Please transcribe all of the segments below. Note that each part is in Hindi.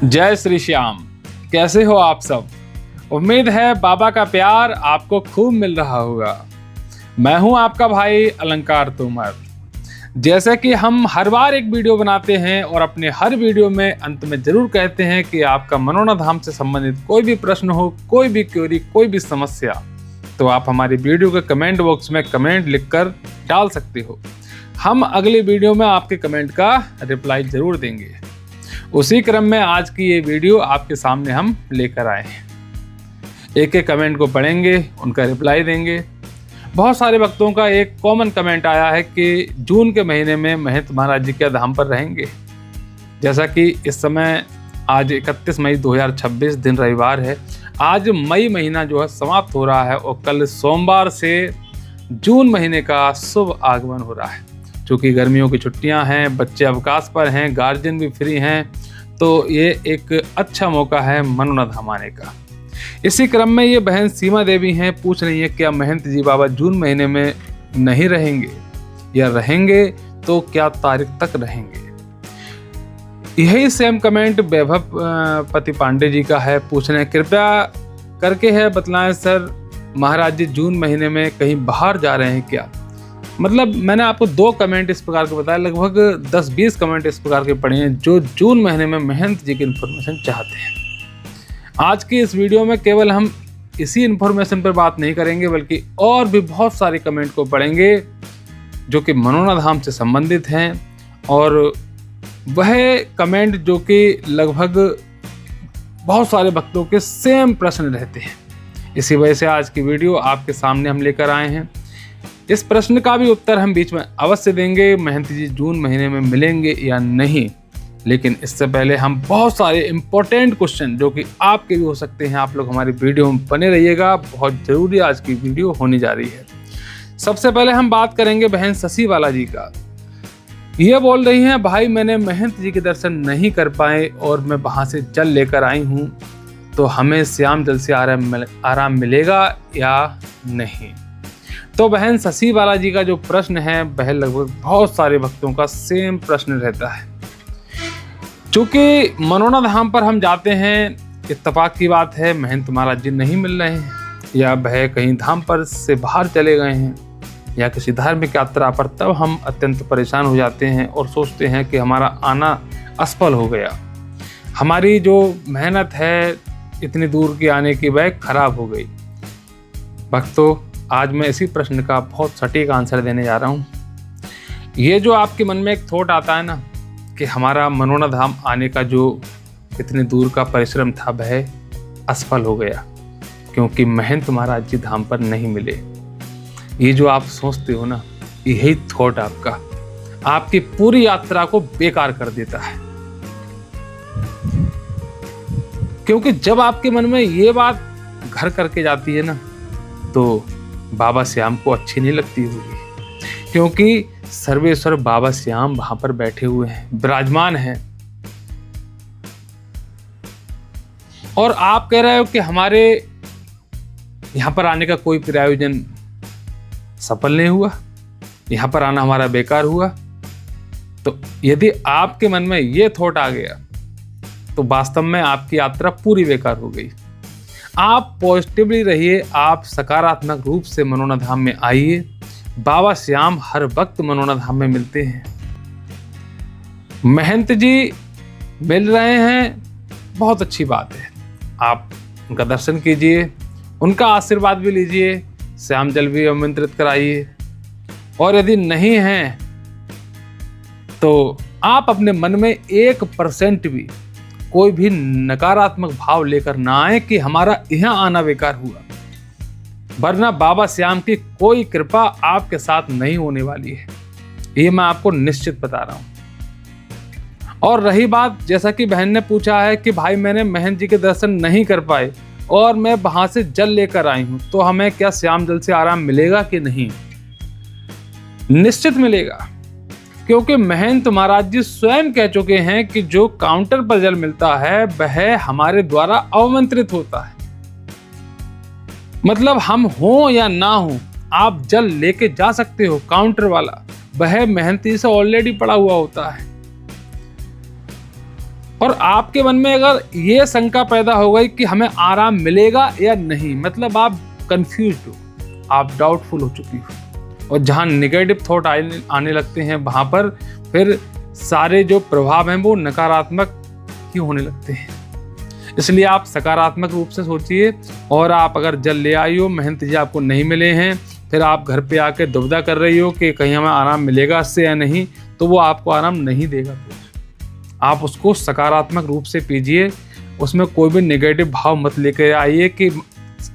जय श्री श्याम। कैसे हो आप सब? उम्मीद है बाबा का प्यार आपको खूब मिल रहा होगा। मैं हूं आपका भाई अलंकार तोमर। जैसे कि हम हर बार एक वीडियो बनाते हैं और अपने हर वीडियो में अंत में जरूर कहते हैं कि आपका मनोना धाम से संबंधित कोई भी प्रश्न हो, कोई भी क्वेरी, कोई भी समस्या, तो आप हमारी वीडियो के कमेंट बॉक्स में कमेंट लिखकर डाल सकते हो। हम अगले वीडियो में आपके कमेंट का रिप्लाई जरूर देंगे। उसी क्रम में आज की ये वीडियो आपके सामने हम लेकर आए हैं। एक एक कमेंट को पढ़ेंगे, उनका रिप्लाई देंगे। बहुत सारे भक्तों का एक कॉमन कमेंट आया है कि जून के महीने में महंत महाराज जी क्या धाम पर रहेंगे। जैसा कि इस समय आज 31 मई 2026 दिन रविवार है। आज मई महीना जो है समाप्त हो रहा है और कल सोमवार से जून महीने का शुभ आगमन हो रहा है। चूँकि गर्मियों की छुट्टियां हैं, बच्चे अवकाश पर हैं, गार्जियन भी फ्री हैं, तो ये एक अच्छा मौका है मनोना धाम आने का। इसी क्रम में ये बहन सीमा देवी हैं, पूछ रही है क्या महंत जी बाबा जून महीने में नहीं रहेंगे, या रहेंगे तो क्या तारीख तक रहेंगे। यही सेम कमेंट वैभव पति पांडे जी का है। पूछ रहे हैं कृपया करके है बतलाएं सर, महाराज जी जून महीने में कहीं बाहर जा रहे हैं क्या। मतलब मैंने आपको 2 कमेंट इस प्रकार के बताया, लगभग 10-20 कमेंट इस प्रकार के पढ़े हैं जो जून महीने में महंत जी की इन्फॉर्मेशन चाहते हैं। आज की इस वीडियो में केवल हम इसी इन्फॉर्मेशन पर बात नहीं करेंगे, बल्कि और भी बहुत सारे कमेंट को पढ़ेंगे जो कि मनोना धाम से संबंधित हैं, और वह कमेंट जो कि लगभग बहुत सारे भक्तों के सेम प्रश्न रहते हैं। इसी वजह से आज की वीडियो आपके सामने हम लेकर आए हैं। इस प्रश्न का भी उत्तर हम बीच में अवश्य देंगे, महंत जी जून महीने में मिलेंगे या नहीं। लेकिन इससे पहले हम बहुत सारे इंपॉर्टेंट क्वेश्चन जो कि आपके भी हो सकते हैं, आप लोग हमारी वीडियो में बने रहिएगा। बहुत जरूरी आज की वीडियो होने जा रही है। सबसे पहले हम बात करेंगे बहन शशि बाला जी का। ये बोल रही हैं भाई मैंने महंत जी के दर्शन नहीं कर पाए और मैं वहां से जल लेकर आई हूँ, तो हमें श्याम जल से आराम मिलेगा या नहीं। तो बहन शशि बाला जी का जो प्रश्न है वह लगभग बहुत सारे भक्तों का सेम प्रश्न रहता है। चूंकि मनोना धाम पर हम जाते हैं, इत्तेफाक की बात है महंत महाराज जी नहीं मिल रहे हैं, या वह कहीं धाम पर से बाहर चले गए हैं, या किसी धार्मिक यात्रा पर, तब हम अत्यंत परेशान हो जाते हैं और सोचते हैं कि हमारा आना असफल हो गया, हमारी जो मेहनत है इतनी दूर की आने की वह खराब हो गई। भक्तों, आज मैं इसी प्रश्न का बहुत सटीक आंसर देने जा रहा हूँ। ये जो आपके मन में एक थॉट आता है ना कि हमारा मनोना धाम आने का जो इतनी दूर का परिश्रम था वह असफल हो गया क्योंकि महंत महाराज जी धाम पर नहीं मिले, ये जो आप सोचते हो ना, यही थॉट आपकी पूरी यात्रा को बेकार कर देता है। क्योंकि जब आपके मन में ये बात घर करके जाती है ना, तो बाबा श्याम को अच्छी नहीं लगती होगी, क्योंकि सर्वेश्वर बाबा श्याम वहां पर बैठे हुए हैं, विराजमान हैं, और आप कह रहे हो कि हमारे यहां पर आने का कोई प्रयोजन सफल नहीं हुआ, यहां पर आना हमारा बेकार हुआ। तो यदि आपके मन में यह थॉट आ गया तो वास्तव में आपकी यात्रा पूरी बेकार हो गई। आप पॉजिटिवली रहिए, आप सकारात्मक रूप से मनोना धाम में आइए। बाबा श्याम हर वक्त मनोना धाम में मिलते हैं। महंत जी मिल रहे हैं, बहुत अच्छी बात है, आप उनका दर्शन कीजिए, उनका आशीर्वाद भी लीजिए, श्याम जल भी आमंत्रित कराइए। और यदि नहीं हैं तो आप अपने मन में 1% भी कोई भी नकारात्मक भाव लेकर ना आए कि हमारा यहाँ आना बेकार हुआ, वरना बाबा श्याम की कोई कृपा आपके साथ नहीं होने वाली है, ये मैं आपको निश्चित बता रहा हूं। और रही बात, जैसा कि बहन ने पूछा है कि भाई मैंने महंत जी के दर्शन नहीं कर पाए और मैं वहां से जल लेकर आई हूं, तो हमें क्या श्याम जल से आराम मिलेगा कि नहीं। निश्चित मिलेगा, क्योंकि महंत महाराज जी स्वयं कह चुके हैं कि जो काउंटर पर जल मिलता है वह हमारे द्वारा आमंत्रित होता है। मतलब हम हो या ना हो, आप जल लेके जा सकते हो, काउंटर वाला वह महंत जी से ऑलरेडी पड़ा हुआ होता है। और आपके मन में अगर ये शंका पैदा हो गई कि हमें आराम मिलेगा या नहीं, मतलब आप कंफ्यूज हो, आप डाउटफुल हो चुकी हो, और जहाँ नेगेटिव थॉट आने लगते हैं वहाँ पर फिर सारे जो प्रभाव हैं वो नकारात्मक ही होने लगते हैं। इसलिए आप सकारात्मक रूप से सोचिए। और आप अगर जल ले आई हो, महंत जी आपको नहीं मिले हैं, फिर आप घर पे आके दुविधा कर रही हो कि कहीं हमें आराम मिलेगा इससे या नहीं, तो वो आपको आराम नहीं देगा। फिर आप उसको सकारात्मक रूप से पीजिए, उसमें कोई भी नेगेटिव भाव मत लेकर आइए कि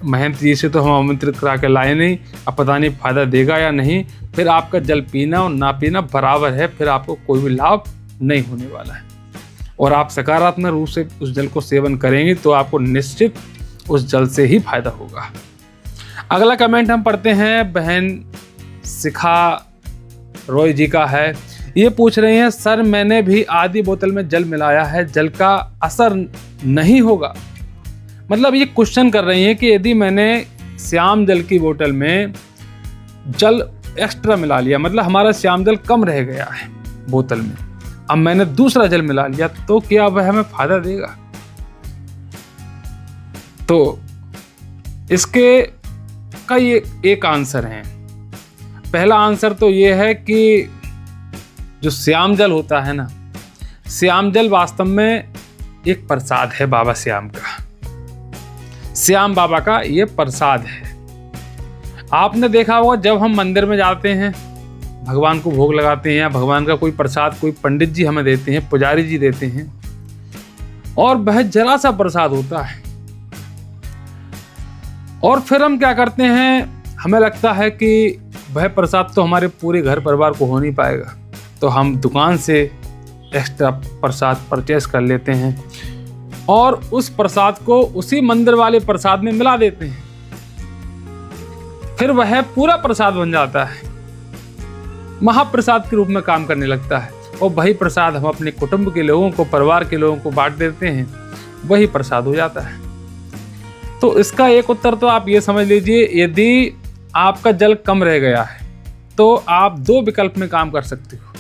महंत जी से तो हम आमंत्रित करा के लाए नहीं, अब पता नहीं फायदा देगा या नहीं। फिर आपका जल पीना और ना पीना बराबर है, फिर आपको कोई भी लाभ नहीं होने वाला है। और आप सकारात्मक रूप से उस जल को सेवन करेंगे तो आपको निश्चित उस जल से ही फायदा होगा। अगला कमेंट हम पढ़ते हैं, बहन शिखा रॉय जी का है। ये पूछ रही हैं, सर मैंने भी आधी बोतल में जल मिलाया है, जल का असर नहीं होगा? मतलब ये क्वेश्चन कर रही हैं कि यदि मैंने श्याम जल की बोतल में जल एक्स्ट्रा मिला लिया, मतलब हमारा श्याम जल कम रह गया है बोतल में, अब मैंने दूसरा जल मिला लिया, तो क्या वह हमें फायदा देगा? तो इसके का ये एक आंसर है। पहला आंसर तो ये है कि जो श्याम जल होता है ना, श्याम जल वास्तव में एक प्रसाद है बाबा श्याम का, श्याम बाबा का ये प्रसाद है। आपने देखा होगा जब हम मंदिर में जाते हैं, भगवान को भोग लगाते हैं या भगवान का कोई प्रसाद कोई पंडित जी हमें देते हैं, पुजारी जी देते हैं, और वह जरा सा प्रसाद होता है, और फिर हम क्या करते हैं, हमें लगता है कि वह प्रसाद तो हमारे पूरे घर परिवार को हो नहीं पाएगा, तो हम दुकान से एक्स्ट्रा प्रसाद परचेस कर लेते हैं और उस प्रसाद को उसी मंदिर वाले प्रसाद में मिला देते हैं। फिर वह पूरा प्रसाद बन जाता है, महाप्रसाद के रूप में काम करने लगता है, और वही प्रसाद हम अपने कुटुंब के लोगों को, परिवार के लोगों को बांट देते हैं, वही प्रसाद हो जाता है। तो इसका एक उत्तर तो आप ये समझ लीजिए, यदि आपका जल कम रह गया है तो आप दो विकल्प में काम कर सकते हो।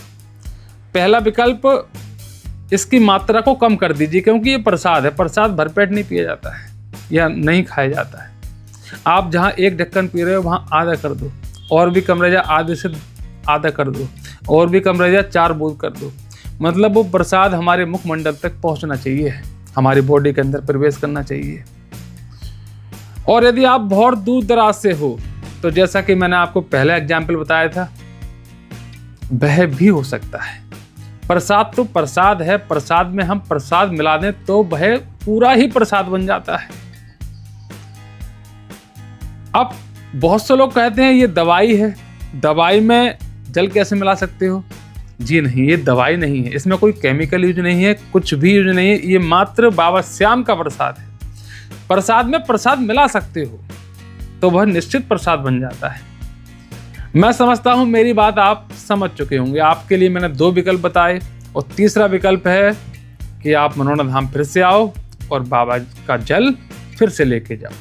पहला विकल्प, इसकी मात्रा को कम कर दीजिए, क्योंकि ये प्रसाद है, प्रसाद भरपेट नहीं पिया जाता है या नहीं खाया जाता है। आप जहाँ एक ढक्कन पी रहे हो वहाँ आधा कर दो, और भी कम रह जाए आधे से आधा कर दो, और भी कम रह जाए 4 बूंद कर दो। मतलब वो प्रसाद हमारे मुखमंडल तक पहुँचना चाहिए, हमारी बॉडी के अंदर प्रवेश करना चाहिए। और यदि आप बहुत दूर दराज से हो, तो जैसा कि मैंने आपको पहला एग्जाम्पल बताया था, वह भी हो सकता है। प्रसाद तो प्रसाद है, प्रसाद में हम प्रसाद मिला दें तो वह पूरा ही प्रसाद बन जाता है। अब बहुत से लोग कहते हैं ये दवाई है, दवाई में जल कैसे मिला सकते हो? जी नहीं, ये दवाई नहीं है, इसमें कोई केमिकल यूज नहीं है, कुछ भी यूज नहीं है, ये मात्र बाबा श्याम का प्रसाद है। प्रसाद में प्रसाद मिला सकते हो तो वह निश्चित प्रसाद बन जाता है। मैं समझता हूं मेरी बात आप समझ चुके होंगे। आपके लिए मैंने 2 विकल्प बताए, और तीसरा विकल्प है कि आप मनोना धाम फिर से आओ और बाबा का जल फिर से लेके जाओ।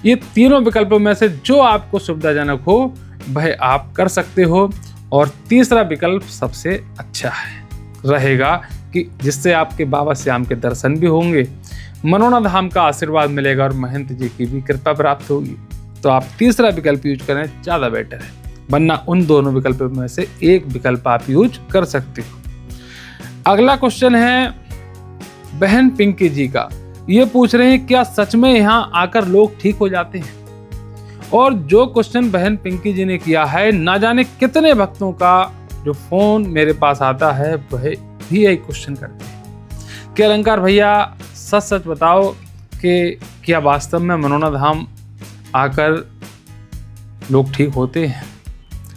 ये तीनों विकल्पों में से जो आपको सुविधाजनक हो वह आप कर सकते हो, और तीसरा विकल्प सबसे अच्छा रहेगा कि जिससे आपके बाबा श्याम के दर्शन भी होंगे, मनोना धाम का आशीर्वाद मिलेगा और महंत जी की भी कृपा प्राप्त होगी। तो आप तीसरा विकल्प यूज करें, ज़्यादा बेटर है, वरना उन दोनों विकल्पों में से एक विकल्प आप यूज कर सकते हो। अगला क्वेश्चन है बहन पिंकी जी का। ये पूछ रहे हैं, क्या सच में यहाँ आकर लोग ठीक हो जाते हैं? और जो क्वेश्चन बहन पिंकी जी ने किया है, ना जाने कितने भक्तों का जो फोन मेरे पास आता है वह भी यही क्वेश्चन करते हैं कि अलंकार भैया सच सच बताओ कि क्या वास्तव में मनोना धाम आकर लोग ठीक होते हैं?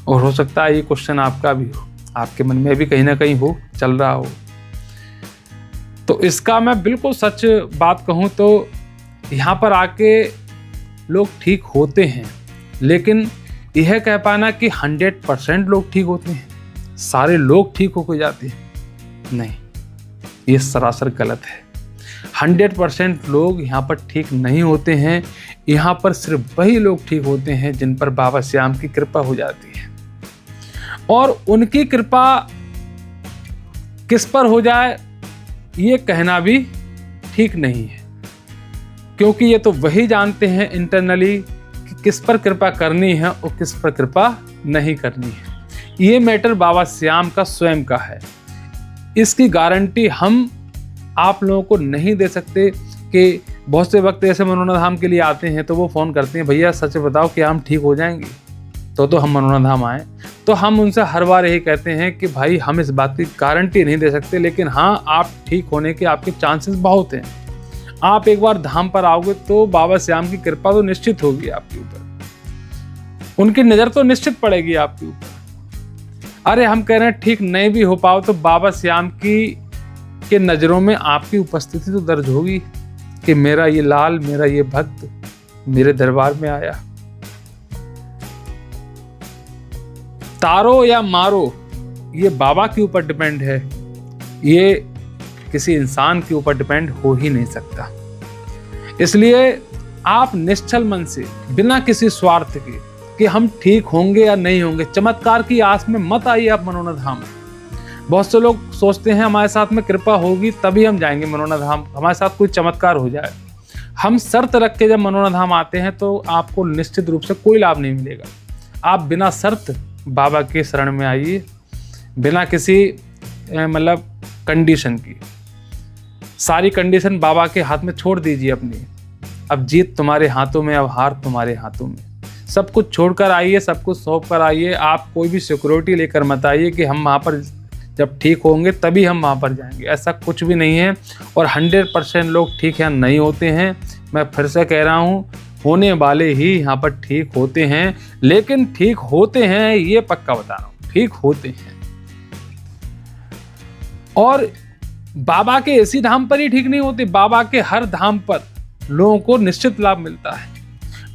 और हो सकता है ये क्वेश्चन आपका भी हो, आपके मन में भी कहीं ना कहीं हो चल रहा हो। तो इसका मैं बिल्कुल सच बात कहूँ तो यहाँ पर आके लोग ठीक होते हैं, लेकिन यह कह पाना कि 100% लोग ठीक होते हैं, सारे लोग ठीक होकर जाते हैं, नहीं, ये सरासर गलत है। 100% लोग यहाँ पर ठीक नहीं होते हैं। यहाँ पर सिर्फ वही लोग ठीक होते हैं जिन पर बाबा श्याम की कृपा हो जाती है। और उनकी कृपा किस पर हो जाए ये कहना भी ठीक नहीं है, क्योंकि ये तो वही जानते हैं इंटरनली कि किस पर कृपा करनी है और किस पर कृपा नहीं करनी है। ये मैटर बाबा श्याम का स्वयं का है। इसकी गारंटी हम आप लोगों को नहीं दे सकते। कि बहुत से वक्त ऐसे मनोना धाम के लिए आते हैं तो वो फ़ोन करते हैं, भैया सच बताओ कि हम ठीक हो जाएंगे तो हम मनोना धाम आएँ। तो हम उनसे हर बार यही कहते हैं कि भाई हम इस बात की गारंटी नहीं दे सकते, लेकिन हाँ, आप ठीक होने के आपके चांसेस बहुत हैं। आप एक बार धाम पर आओगे तो बाबा श्याम की कृपा तो निश्चित होगी आपके ऊपर, उनकी नज़र तो निश्चित पड़ेगी आपके ऊपर। अरे हम कह रहे हैं ठीक नहीं भी हो पाओ तो बाबा श्याम के नज़रों में आपकी उपस्थिति तो दर्ज होगी कि मेरा ये लाल, मेरा ये भक्त मेरे दरबार में आया। तारो या मारो ये बाबा के ऊपर डिपेंड है, ये किसी इंसान के ऊपर डिपेंड हो ही नहीं सकता। इसलिए आप निश्चल मन से बिना किसी स्वार्थ के कि हम ठीक होंगे या नहीं होंगे, चमत्कार की आस में मत आइए आप मनोना धाम। बहुत से लोग सोचते हैं हमारे साथ में कृपा होगी तभी हम जाएंगे मनोना धाम, हमारे साथ कोई चमत्कार हो जाए। हम शर्त रख के जब मनोना धाम आते हैं तो आपको निश्चित रूप से कोई लाभ नहीं मिलेगा। आप बिना शर्त बाबा के शरण में आइए, बिना किसी मतलब कंडीशन की। सारी कंडीशन बाबा के हाथ में छोड़ दीजिए अपनी। अब जीत तुम्हारे हाथों में, अब हार तुम्हारे हाथों में। सब कुछ छोड़कर आइए, सब कुछ सौंप कर आइए। आप कोई भी सिक्योरिटी लेकर मत आइए कि हम वहाँ पर जब ठीक होंगे तभी हम वहाँ पर जाएंगे, ऐसा कुछ भी नहीं है। और 100% लोग ठीक यहाँ नहीं होते हैं। मैं फिर से कह रहा हूँ, होने वाले ही यहाँ पर ठीक होते हैं, लेकिन ठीक होते हैं ये पक्का बता रहा हूँ, ठीक होते हैं। और बाबा के इसी धाम पर ही ठीक नहीं होते, बाबा के हर धाम पर लोगों को निश्चित लाभ मिलता है।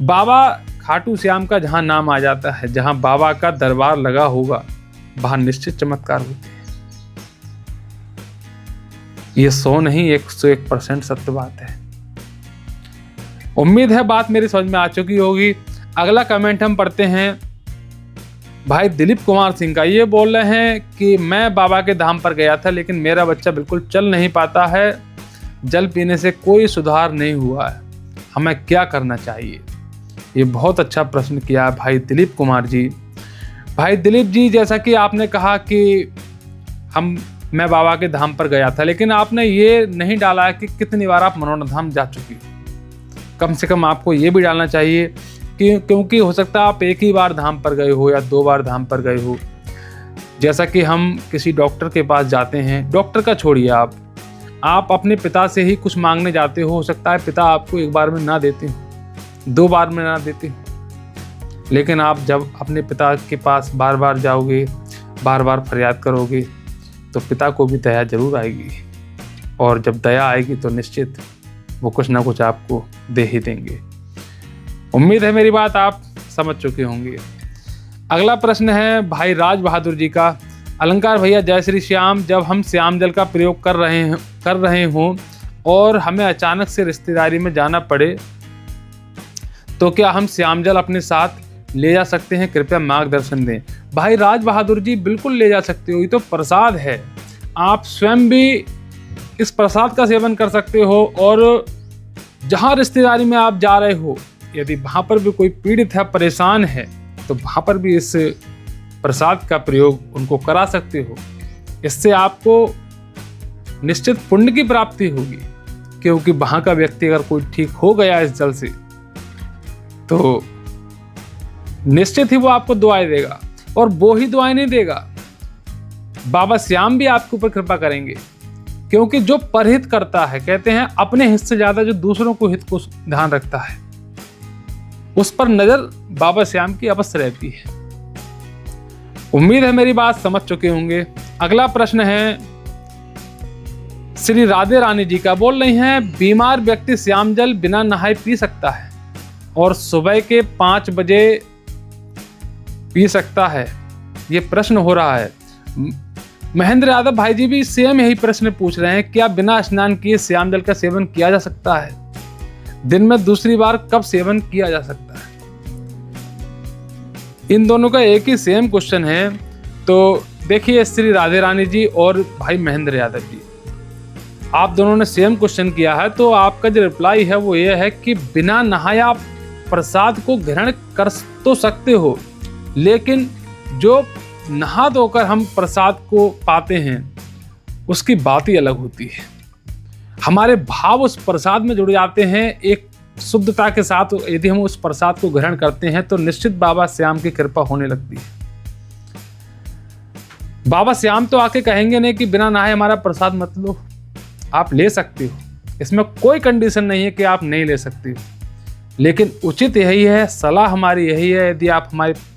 बाबा खाटू श्याम का जहाँ नाम आ जाता है, जहाँ बाबा का दरबार लगा होगा, वहाँ निश्चित चमत्कार होते हैं। ये 100 नहीं 101% सत्य बात है। उम्मीद है बात मेरी समझ में आ चुकी होगी। अगला कमेंट हम पढ़ते हैं भाई दिलीप कुमार सिंह का। ये बोल रहे हैं कि मैं बाबा के धाम पर गया था लेकिन मेरा बच्चा बिल्कुल चल नहीं पाता है, जल पीने से कोई सुधार नहीं हुआ है, हमें क्या करना चाहिए? ये बहुत अच्छा प्रश्न किया भाई दिलीप कुमार जी। भाई दिलीप जी, जैसा कि आपने कहा कि मैं बाबा के धाम पर गया था, लेकिन आपने ये नहीं डाला है कि कितनी बार आप मनोना धाम जा चुकी हो। कम से कम आपको ये भी डालना चाहिए कि क्योंकि हो सकता है आप एक ही बार धाम पर गए हो या 2 बार धाम पर गए हो। जैसा कि हम किसी डॉक्टर के पास जाते हैं, डॉक्टर का छोड़िए, आप अपने पिता से ही कुछ मांगने जाते हो सकता है पिता आपको एक बार में ना देते हो, 2 बार में ना देते हो, लेकिन आप जब अपने पिता के पास बार बार जाओगे, बार बार फरियाद करोगे तो पिता को भी दया जरूर आएगी। और जब दया आएगी तो निश्चित वो कुछ ना कुछ आपको दे ही देंगे। उम्मीद है मेरी बात आप समझ चुके होंगे। अगला प्रश्न है भाई राज बहादुर जी का। अलंकार भैया जय श्री श्याम, जब हम श्याम जल का प्रयोग कर रहे हों और हमें अचानक से रिश्तेदारी में जाना पड़े तो क्या हम श्याम जल अपने साथ ले जा सकते हैं? कृपया मार्गदर्शन दें। भाई राज बहादुर जी, बिल्कुल ले जा सकते हो, ये तो प्रसाद है। आप स्वयं भी इस प्रसाद का सेवन कर सकते हो और जहाँ रिश्तेदारी में आप जा रहे हो, यदि वहाँ पर भी कोई पीड़ित है, परेशान है, तो वहाँ पर भी इस प्रसाद का प्रयोग उनको करा सकते हो। इससे आपको निश्चित पुण्य की प्राप्ति होगी, क्योंकि वहाँ का व्यक्ति अगर कोई ठीक हो गया इस जल से तो निश्चित ही वो आपको दुआएं देगा। और वो ही दुआएं नहीं देगा, बाबा श्याम भी आपके ऊपर कृपा करेंगे, क्योंकि जो परहित करता है, कहते हैं अपने हित से ज्यादा जो दूसरों को हित को ध्यान रखता है, उस पर नजर बाबा श्याम की अवश्य रहती है। उम्मीद है मेरी बात समझ चुके होंगे। अगला प्रश्न है श्री राधे रानी जी का। बोल रही हैं बीमार व्यक्ति श्याम जल बिना नहाए पी सकता है और सुबह के 5 बजे पी सकता है? ये प्रश्न हो रहा है। महेंद्र यादव भाई जी भी सेम यही प्रश्न पूछ रहे हैं, क्या बिना स्नान किए श्याम जल का सेवन किया जा सकता है? दिन में दूसरी बार कब सेवन किया जा सकता है? इन दोनों का एक ही सेम क्वेश्चन है। तो देखिए श्री राधे रानी जी और भाई महेंद्र यादव जी, आप दोनों ने सेम क्वेश्चन किया है, तो आपका जो रिप्लाई है वो ये है कि बिना नहाए आप प्रसाद को ग्रहण कर तो सकते हो, लेकिन जो नहा धोकर हम प्रसाद को पाते हैं उसकी बात ही अलग होती है। हमारे भाव उस प्रसाद में जुड़ जाते हैं एक शुद्धता के साथ। यदि हम उस प्रसाद को ग्रहण करते हैं तो निश्चित बाबा श्याम की कृपा होने लगती है। बाबा श्याम तो आके कहेंगे नहीं कि बिना नहाए हमारा प्रसाद मत लो, आप ले सकते हो, इसमें कोई कंडीशन नहीं है कि आप नहीं ले सकते हो। लेकिन उचित यही है, सलाह हमारी यही है, यदि आप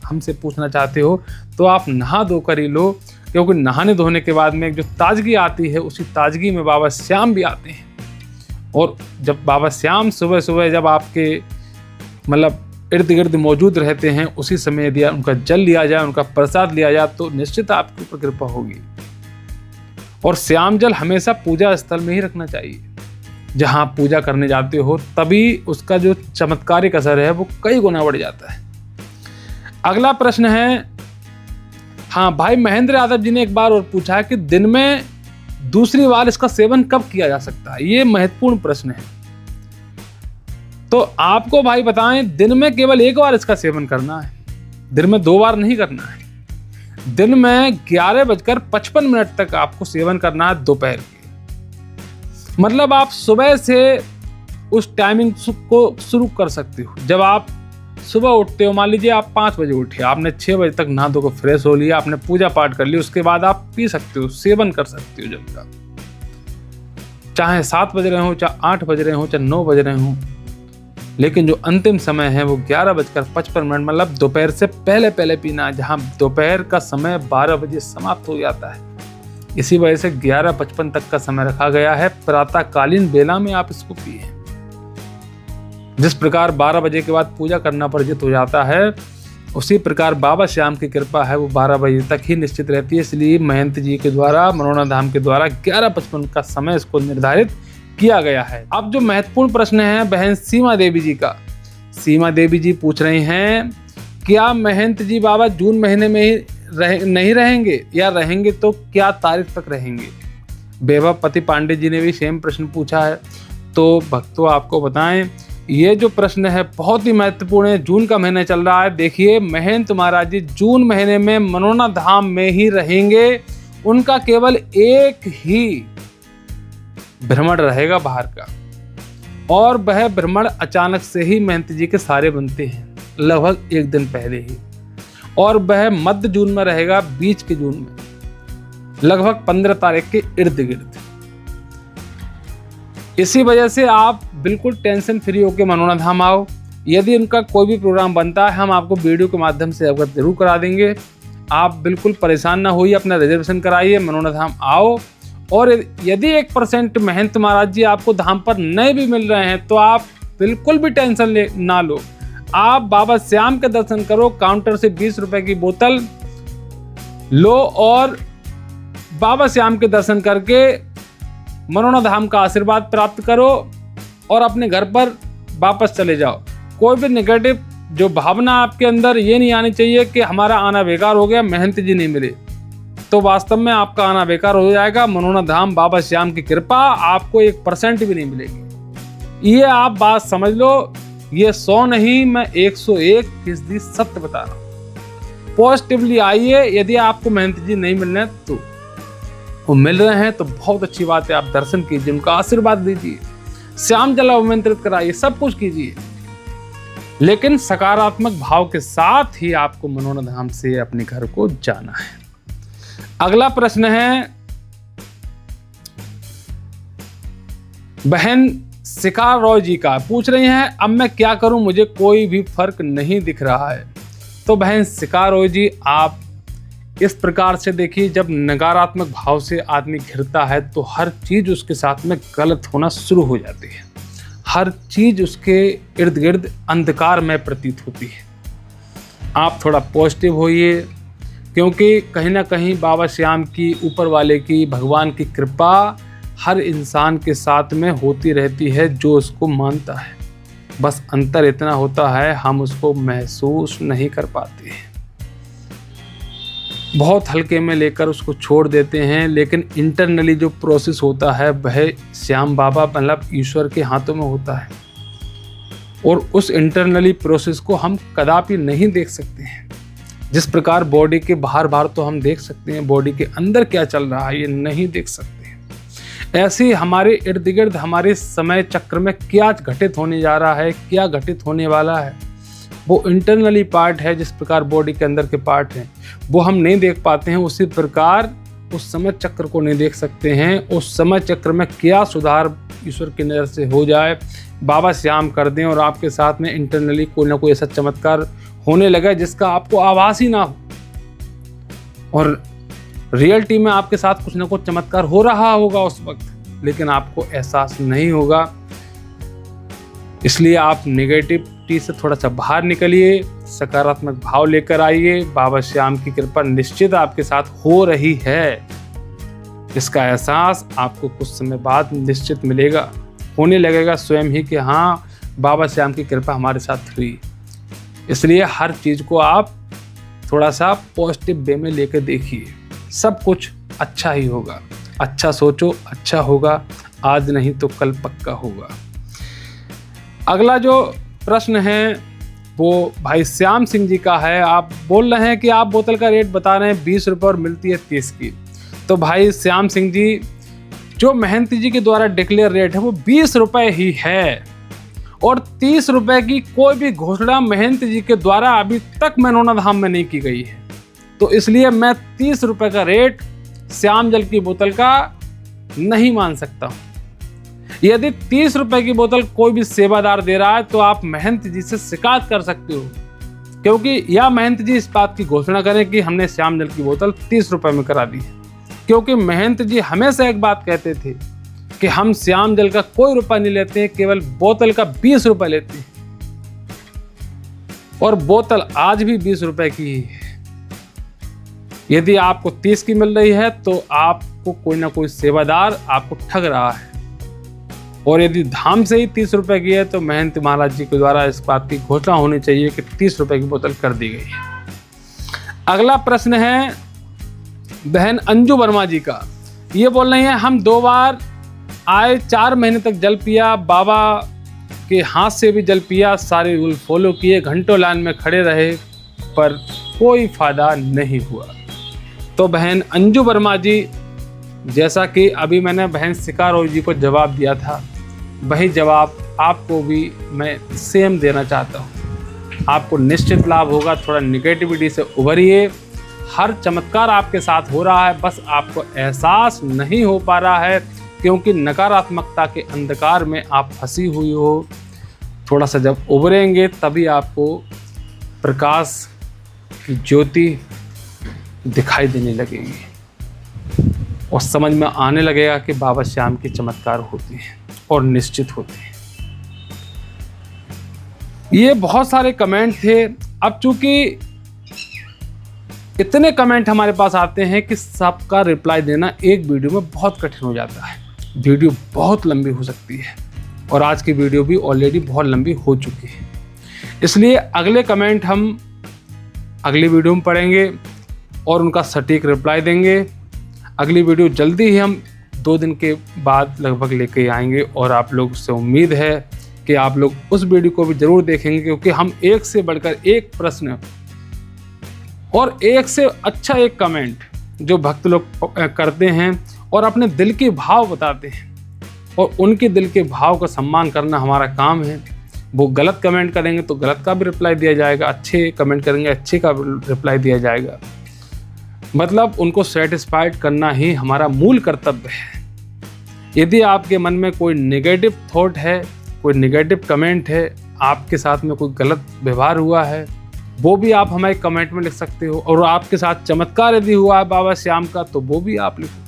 हमसे पूछना चाहते हो तो आप नहा धोकर ही लो, क्योंकि नहाने धोने के बाद में जो ताजगी आती है उसी ताजगी में बाबा श्याम भी आते हैं। और जब बाबा श्याम सुबह सुबह जब आपके मतलब इर्द गिर्द मौजूद रहते हैं, उसी समय यदि उनका जल लिया जाए, उनका प्रसाद लिया जाए तो निश्चित आपके ऊपर कृपा होगी। और श्याम जल हमेशा पूजा स्थल में ही रखना चाहिए, जहां आप पूजा करने जाते हो, तभी उसका जो चमत्कारिक असर है वो कई गुना बढ़ जाता है। अगला प्रश्न है, हाँ भाई महेंद्र यादव जी ने एक बार और पूछा है कि दिन में दूसरी बार इसका सेवन कब किया जा सकता है। ये महत्वपूर्ण प्रश्न है। तो आपको भाई बताएं, दिन में केवल एक बार इसका सेवन करना है, दिन में 2 बार नहीं करना है। दिन में 11:55 तक आपको सेवन करना है दोपहर के। मतलब आप सुबह से उस टाइमिंग को शुरू कर सकते हो। जब आप सुबह उठते हो, मान लीजिए आप 5 बजे उठे, आपने 6 बजे तक नहा धो को फ्रेश हो लिया, आपने पूजा पाठ कर लिया, उसके बाद आप पी सकते हो, सेवन कर सकते हो जल का। चाहे 7 बज रहे हो, चाहे 8 बज रहे हो, चाहे 9 बज रहे हो, लेकिन जो अंतिम समय है वो 11:55 मतलब दोपहर से पहले पहले पीना है, जहां दोपहर का समय 12 बजे समाप्त हो जाता है। इसी वजह से 11:55 तक का समय रखा गया है। प्रातःकालीन बेला में आप इसको पिए। जिस प्रकार 12 बजे के बाद पूजा करना वर्जित हो जाता है, उसी प्रकार बाबा श्याम की कृपा है वो 12 बजे तक ही निश्चित रहती है। इसलिए महंत जी के द्वारा, मनोना धाम के द्वारा 11:55 का समय इसको निर्धारित किया गया है। अब जो महत्वपूर्ण प्रश्न है बहन सीमा देवी जी का, सीमा देवी जी पूछ रही हैं, क्या महंत जी बाबा जून महीने में ही नहीं रहेंगे, या रहेंगे तो क्या तारीख तक रहेंगे। बेबा पति पांडे जी ने भी सेम प्रश्न पूछा है। तो भक्तों आपको बताएं, ये जो प्रश्न है बहुत ही महत्वपूर्ण है। जून का महीना चल रहा है। देखिए महंत महाराज जी जून महीने में मनोना धाम में ही रहेंगे। उनका केवल एक ही भ्रमण रहेगा बाहर का, और वह भ्रमण अचानक से ही महंत जी के सारे बनते हैं, लगभग 1 दिन पहले ही। और वह मध्य जून में रहेगा, बीच के जून में, लगभग 15 तारीख के इर्द गिर्द। इसी वजह से आप बिल्कुल टेंशन फ्री होकर मनोना धाम आओ। यदि उनका कोई भी प्रोग्राम बनता है, हम आपको वीडियो के माध्यम से अवगत जरूर करा देंगे। आप बिल्कुल परेशान ना होइए, अपना रिजर्वेशन कराइए, मनोना धाम आओ। और यदि 1% महंत महाराज जी आपको धाम पर नए भी मिल रहे हैं तो आप बिल्कुल भी टेंशन ना लो। आप बाबा श्याम के दर्शन करो, काउंटर से 20 रुपए की बोतल लो और बाबा श्याम के दर्शन करके मनोना धाम का आशीर्वाद प्राप्त करो और अपने घर पर वापस चले जाओ। कोई भी नेगेटिव जो भावना आपके अंदर ये नहीं आनी चाहिए कि हमारा आना बेकार हो गया, महंत जी नहीं मिले, तो वास्तव में आपका आना बेकार हो जाएगा। मनोना धाम बाबा श्याम की कृपा आपको 1% भी नहीं मिलेगी। ये आप बात समझ लो, ये 100 नहीं, मैं 101% सत्य बता रहा हूँ। पॉजिटिवली आइए। यदि आपको महंत जी नहीं मिल रहे हैं तो वो मिल रहे हैं तो बहुत अच्छी बात है। आप दर्शन कीजिए, उनका आशीर्वाद दीजिए, श्याम जल आमंत्रित कराइए, सब कुछ कीजिए, लेकिन सकारात्मक भाव के साथ ही आपको मनोना धाम से अपने घर को जाना है। अगला प्रश्न है बहन शिखा रॉय जी का, पूछ रही हैं, अब मैं क्या करूं, मुझे कोई भी फर्क नहीं दिख रहा है। तो बहन शिखा रॉय जी, आप इस प्रकार से देखिए, जब नकारात्मक भाव से आदमी घिरता है तो हर चीज उसके साथ में गलत होना शुरू हो जाती है। हर चीज उसके इर्द गिर्द अंधकार में प्रतीत होती है। आप थोड़ा पॉजिटिव होइए, क्योंकि कहीं ना कहीं बाबा श्याम की, ऊपर वाले की, भगवान की कृपा हर इंसान के साथ में होती रहती है जो उसको मानता है। बस अंतर इतना होता है, हम उसको महसूस नहीं कर पाते हैं। बहुत हल्के में लेकर उसको छोड़ देते हैं, लेकिन इंटरनली जो प्रोसेस होता है वह श्याम बाबा मतलब ईश्वर के हाथों में होता है, और उस इंटरनली प्रोसेस को हम कदापि नहीं देख सकते हैं। जिस प्रकार बॉडी के बाहर तो हम देख सकते हैं, बॉडी के अंदर क्या चल रहा है ये नहीं देख सकते। ऐसे ही हमारे इर्द गिर्द हमारे समय चक्र में क्या घटित होने जा रहा है, क्या घटित होने वाला है, वो इंटरनली पार्ट है। जिस प्रकार बॉडी के अंदर के पार्ट हैं वो हम नहीं देख पाते हैं, उसी प्रकार उस समय चक्र को नहीं देख सकते हैं। उस समय चक्र में क्या सुधार ईश्वर की नज़र से हो जाए, बाबा श्याम कर दें और आपके साथ में इंटरनली कोई ना कोई ऐसा चमत्कार होने लगा जिसका आपको आभास ही ना हो, और रियलिटी में आपके साथ कुछ ना कुछ चमत्कार हो रहा होगा उस वक्त, लेकिन आपको एहसास नहीं होगा। इसलिए आप नेगेटिविटी से थोड़ा सा बाहर निकलिए, सकारात्मक भाव लेकर आइए। बाबा श्याम की कृपा निश्चित आपके साथ हो रही है, इसका एहसास आपको कुछ समय बाद निश्चित मिलेगा, होने लगेगा स्वयं ही कि हाँ बाबा श्याम की कृपा हमारे साथ हुई। इसलिए हर चीज़ को आप थोड़ा सा पॉजिटिव वे में लेकर देखिए, सब कुछ अच्छा ही होगा। अच्छा सोचो, अच्छा होगा, आज नहीं तो कल पक्का होगा। अगला जो प्रश्न है वो भाई श्याम सिंह जी का है। आप बोल रहे हैं कि आप बोतल का रेट बता रहे हैं 20 रुपये और मिलती है 30 की। तो भाई श्याम सिंह जी, जो महंती जी के द्वारा डिक्लेयर रेट है वो 20 रुपये ही है, और 30 रुपये की कोई भी घोषणा महंत जी के द्वारा अभी तक मनोना धाम में नहीं की गई है। तो इसलिए मैं 30 रुपये का रेट श्याम जल की बोतल का नहीं मान सकता हूँ। यदि 30 रुपये की बोतल कोई भी सेवादार दे रहा है तो आप महंत जी से शिकायत कर सकते हो, क्योंकि या महंत जी इस बात की घोषणा करें कि हमने श्याम जल की बोतल 30 रुपये में करा दी है। क्योंकि महंत जी हमेशा एक बात कहते थे कि हम श्याम जल का कोई रुपया नहीं लेते हैं, केवल बोतल का 20 रुपये लेते हैं, और बोतल आज भी 20 रुपये की ही है। यदि आपको 30 की मिल रही है तो आपको कोई ना कोई सेवादार आपको ठग रहा है, और यदि धाम से ही 30 रुपये की है तो महंत महाराज जी के द्वारा इस बात की घोषणा होनी चाहिए कि 30 रुपये की बोतल कर दी गई है। अगला प्रश्न है बहन अंजू वर्मा जी का। ये बोल रही हैं हम 2 बार आए, 4 महीने तक जल पिया, बाबा के हाथ से भी जल पिया, सारे रूल फॉलो किए, घंटों लाइन में खड़े रहे पर कोई फायदा नहीं हुआ। तो बहन अंजू वर्मा जी, जैसा कि अभी मैंने बहन सिकारो जी को जवाब दिया था, वही जवाब आपको भी मैं सेम देना चाहता हूँ। आपको निश्चित लाभ होगा। थोड़ा निगेटिविटी से उभरिए, हर चमत्कार आपके साथ हो रहा है, बस आपको एहसास नहीं हो पा रहा है क्योंकि नकारात्मकता के अंधकार में आप फंसी हुई हो। थोड़ा सा जब उभरेंगे तभी आपको प्रकाश की ज्योति दिखाई देने लगेगी और समझ में आने लगेगा कि बाबा श्याम की चमत्कार होती हैं और निश्चित होते हैं। ये बहुत सारे कमेंट थे। अब चूंकि इतने कमेंट हमारे पास आते हैं कि सबका रिप्लाई देना एक वीडियो में बहुत कठिन हो जाता है। वीडियो बहुत लंबी हो सकती है और आज की वीडियो भी ऑलरेडी बहुत लंबी हो चुकी है। इसलिए अगले कमेंट हम अगली वीडियो में पढ़ेंगे और उनका सटीक रिप्लाई देंगे। अगली वीडियो जल्दी ही हम 2 दिन के बाद लगभग लेके आएंगे और आप लोग से उम्मीद है कि आप लोग उस वीडियो को भी ज़रूर देखेंगे, क्योंकि हम एक से बढ़कर एक प्रश्न और एक से अच्छा एक कमेंट जो भक्त लोग करते हैं और अपने दिल के भाव बताते हैं, और उनके दिल के भाव का सम्मान करना हमारा काम है। वो गलत कमेंट करेंगे तो गलत का भी रिप्लाई दिया जाएगा, अच्छे कमेंट करेंगे अच्छे का रिप्लाई दिया जाएगा। मतलब उनको सेटिस्फाइड करना ही हमारा मूल कर्तव्य है। यदि आपके मन में कोई नेगेटिव थॉट है, कोई नेगेटिव कमेंट है, आपके साथ में कोई गलत व्यवहार हुआ है, वो भी आप हमारे कमेंट में लिख सकते हो। और आपके साथ चमत्कार यदि हुआ है बाबा श्याम का तो वो भी आप लिखो।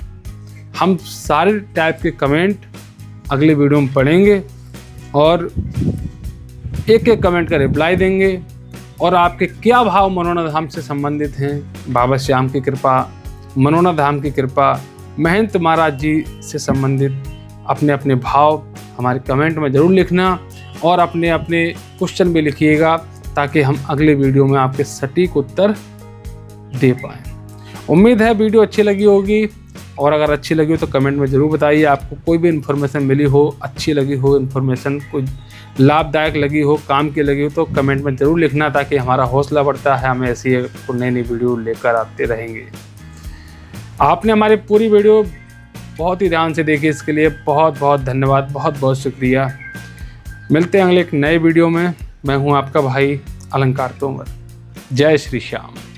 हम सारे टाइप के कमेंट अगले वीडियो में पढ़ेंगे और एक एक कमेंट का रिप्लाई देंगे, और आपके क्या भाव मनोना धाम से संबंधित हैं, बाबा श्याम की कृपा, मनोना धाम की कृपा, महंत महाराज जी से संबंधित अपने अपने भाव हमारे कमेंट में ज़रूर लिखना, और अपने अपने क्वेश्चन भी लिखिएगा ताकि हम अगले वीडियो में आपके सटीक उत्तर दे पाएँ। उम्मीद है वीडियो अच्छी लगी होगी, और अगर अच्छी लगी हो तो कमेंट में ज़रूर बताइए। आपको कोई भी इन्फॉर्मेशन मिली हो, अच्छी लगी हो इन्फॉर्मेशन, कोई लाभदायक लगी हो, काम की लगी हो, तो कमेंट में ज़रूर लिखना, ताकि हमारा हौसला बढ़ता है, हमें ऐसी नई नई वीडियो लेकर आते रहेंगे। आपने हमारी पूरी वीडियो बहुत ही ध्यान से देखी, इसके लिए बहुत बहुत धन्यवाद, बहुत बहुत शुक्रिया। मिलते हैं अगले एक नए वीडियो में। मैं हूं आपका भाई अलंकार तोमर। जय श्री श्याम।